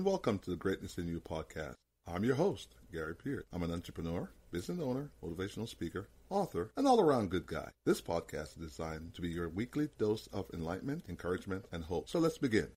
and welcome to the Greatness in You podcast. I'm your host, Gary Peart. I'm an entrepreneur, business owner, motivational speaker, author, and all-around good guy. This podcast is designed to be your weekly dose of enlightenment, encouragement, and hope. So let's begin.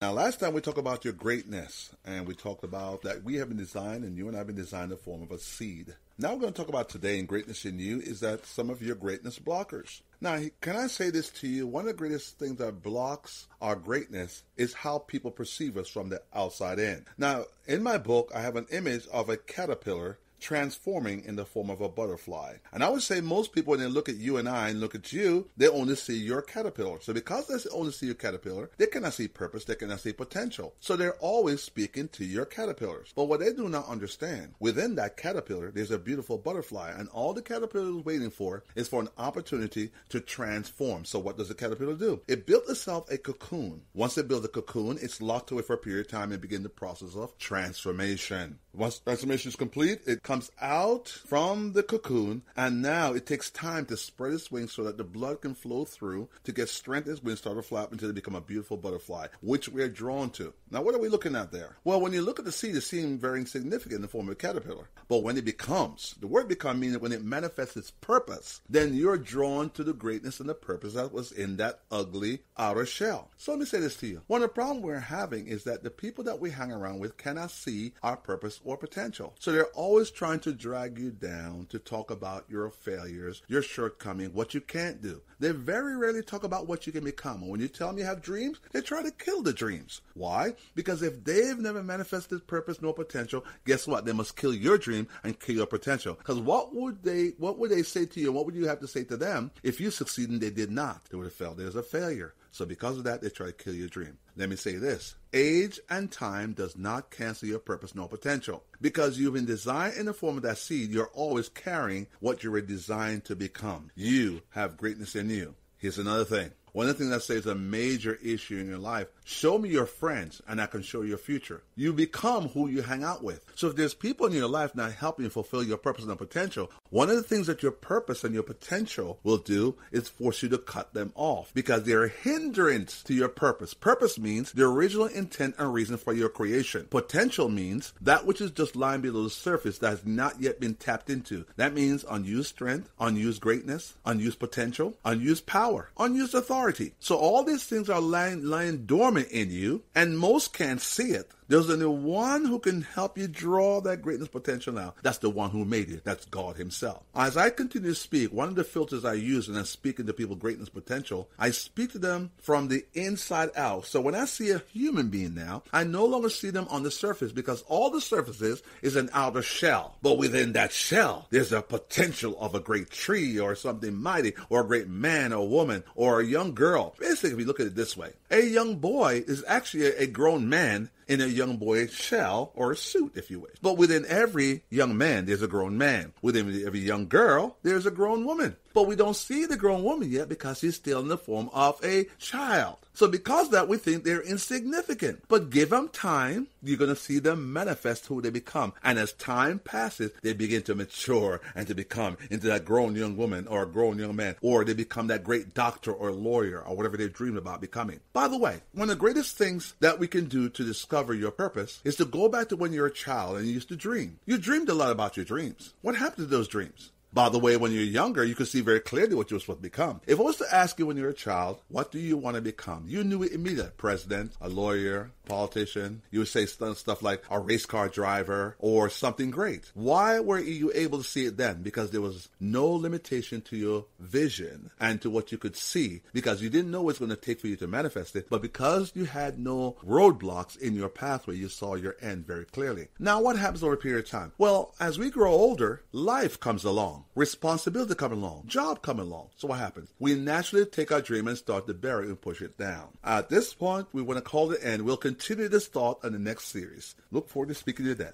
Now, last time we talked about your greatness, and we talked about that we have been designed, and you and I have been designed in the form of a seed. Now we're going to talk about today in Greatness in You is that some of your greatness blockers. Now, can I say this to you? One of the greatest things that blocks our greatness is how people perceive us from the outside in. Now, in my book, I have an image of a caterpillar transforming in the form of a butterfly. And I would say most people, when they look at you and I and look at you, they only see your caterpillar. So because they only see your caterpillar, they cannot see purpose, they cannot see potential. So they're always speaking to your caterpillars. But what they do not understand, within that caterpillar, there's a beautiful butterfly. And all the caterpillar is waiting for is for an opportunity to transform. So what does the caterpillar do? It built itself a cocoon. Once it builds a cocoon, it's locked away for a period of time and begin the process of transformation. Once transformation is complete, it comes out from the cocoon, and now it takes time to spread its wings so that the blood can flow through to get strength in its wings, start to flap until they become a beautiful butterfly, which we are drawn to. Now, what are we looking at there? Well, when you look at the seed, it seems very insignificant in the form of a caterpillar. But when it becomes, the word become means that when it manifests its purpose, then you're drawn to the greatness and the purpose that was in that ugly outer shell. So let me say this to you. One of the problems we're having is that the people that we hang around with cannot see our purpose or potential. So they're always trying to drag you down, to talk about your failures, your shortcomings, what you can't do. They very rarely talk about what you can become. And when you tell them you have dreams, they try to kill the dreams. Why? Because if they've never manifested purpose nor potential, guess what? They must kill your dream and kill your potential. Because what would they say to you, and what would you have to say to them if you succeed and they did not? They would have felt there's a failure. So because of that, they try to kill your dream. Let me say this. Age and time does not cancel your purpose nor potential. Because you've been designed in the form of that seed, you're always carrying what you were designed to become. You have greatness in you. Here's another thing. One of the things that says a major issue in your life, show me your friends and I can show you your future. You become who you hang out with. So if there's people in your life not helping you fulfill your purpose and potential, one of the things that your purpose and your potential will do is force you to cut them off because they're a hindrance to your purpose. Purpose means the original intent and reason for your creation. Potential means that which is just lying below the surface that has not yet been tapped into. That means unused strength, unused greatness, unused potential, unused power, unused authority. So all these things are lying dormant in you, and most can't see it. There's only one who can help you draw that greatness potential now. That's the one who made you. That's God himself. As I continue to speak, one of the filters I use when I'm speaking to people greatness potential, I speak to them from the inside out. So when I see a human being now, I no longer see them on the surface because all the surface is an outer shell. But within that shell, there's a potential of a great tree or something mighty or a great man or woman or a young girl. Basically, if you look at it this way, a young boy is actually a grown man in a young boy's shell or a suit, if you wish. But within every young man, there's a grown man. Within every young girl, there's a grown woman. But we don't see the grown woman yet because she's still in the form of a child. So because of that, we think they're insignificant. But give them time, you're going to see them manifest who they become. And as time passes, they begin to mature and to become into that grown young woman or a grown young man. Or they become that great doctor or lawyer or whatever they dream about becoming. By the way, one of the greatest things that we can do to discover your purpose is to go back to when you're a child and you used to dream. You dreamed a lot about your dreams. What happened to those dreams? By the way, when you're younger, you could see very clearly what you were supposed to become. If I was to ask you when you're a child, what do you want to become? You knew it immediately. President, a lawyer, politician. You would say stuff like a race car driver or something great. Why were you able to see it then? Because there was no limitation to your vision and to what you could see because you didn't know what it's going to take for you to manifest it. But because you had no roadblocks in your pathway, you saw your end very clearly. Now, what happens over a period of time? Well, as we grow older, life comes along. Responsibility come along, job come along. So what happens? We naturally take our dream and start to bury it and push it down. At this point, we want to call it end. We'll continue this thought in the next series. Look forward to speaking to you then.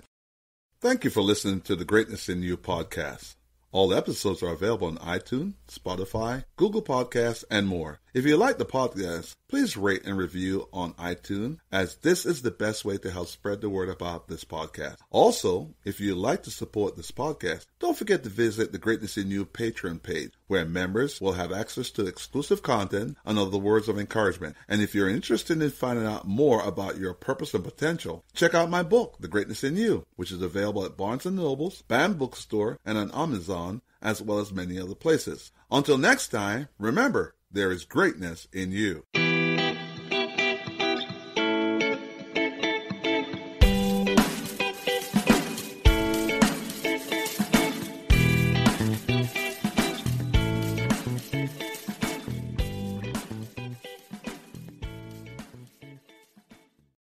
Thank you for listening to the Greatness in You podcast. All episodes are available on iTunes, Spotify, Google Podcasts, and more. If you like the podcast, please rate and review on iTunes, as this is the best way to help spread the word about this podcast. Also, if you'd like to support this podcast, don't forget to visit the Greatness in You Patreon page, where members will have access to exclusive content and other words of encouragement. And if you're interested in finding out more about your purpose and potential, check out my book, The Greatness in You, which is available at Barnes & Noble's, BAM Bookstore, and on Amazon, as well as many other places. Until next time, remember, there is greatness in you.